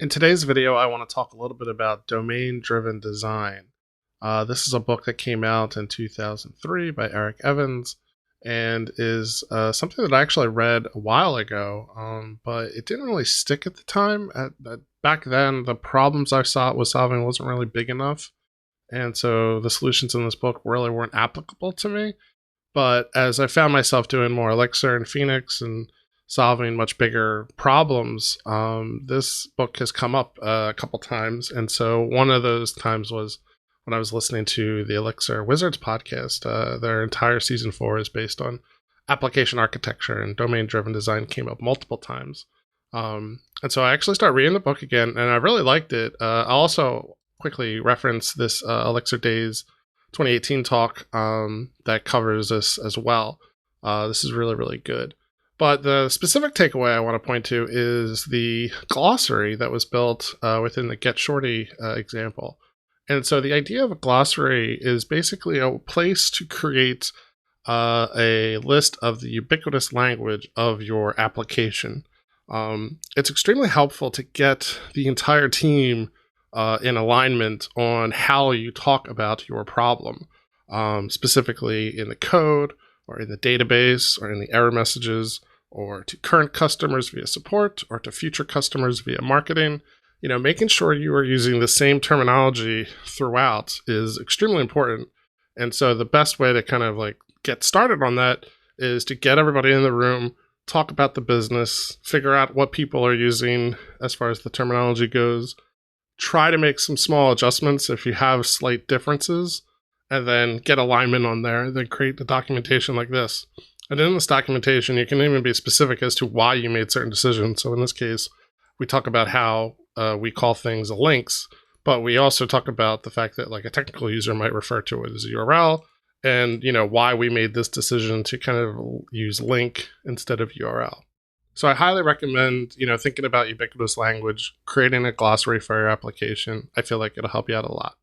In today's video, I want to talk a little bit about domain-driven design. This is a book that came out in 2003 by Eric Evans and is something that I actually read a while ago, but it didn't really stick at the time. Back then, the problems I was solving wasn't really big enough, and so the solutions in this book really weren't applicable to me. But as I found myself doing more Elixir and Phoenix and solving much bigger problems, this book has come up a couple times. And so one of those times was when I was listening to the Elixir Wizards podcast. Their entire season 4 is based on application architecture, and domain-driven design came up multiple times. And so I actually started reading the book again, and I really liked it. I'll also quickly reference this ElixirDaze 2018 talk that covers this as well. This is really, really good. But the specific takeaway I want to point to is the glossary that was built within the Get Shorty example. And so the idea of a glossary is basically a place to create a list of the ubiquitous language of your application. It's extremely helpful to get the entire team in alignment on how you talk about your problem, specifically in the code or in the database or in the error messages, or to current customers via support or to future customers via marketing. Making sure you are using the same terminology throughout is extremely important. And so the best way to kind of get started on that is to get everybody in the room, talk about the business, figure out what people are using as far as the terminology goes, try to make some small adjustments if you have slight differences, and then get alignment on there, then create the documentation like this. And in this documentation, you can even be specific as to why you made certain decisions. So in this case, we talk about how we call things links, but we also talk about the fact that a technical user might refer to it as a URL, and why we made this decision to kind of use link instead of URL. So I highly recommend, thinking about ubiquitous language, creating a glossary for your application. I feel like it'll help you out a lot.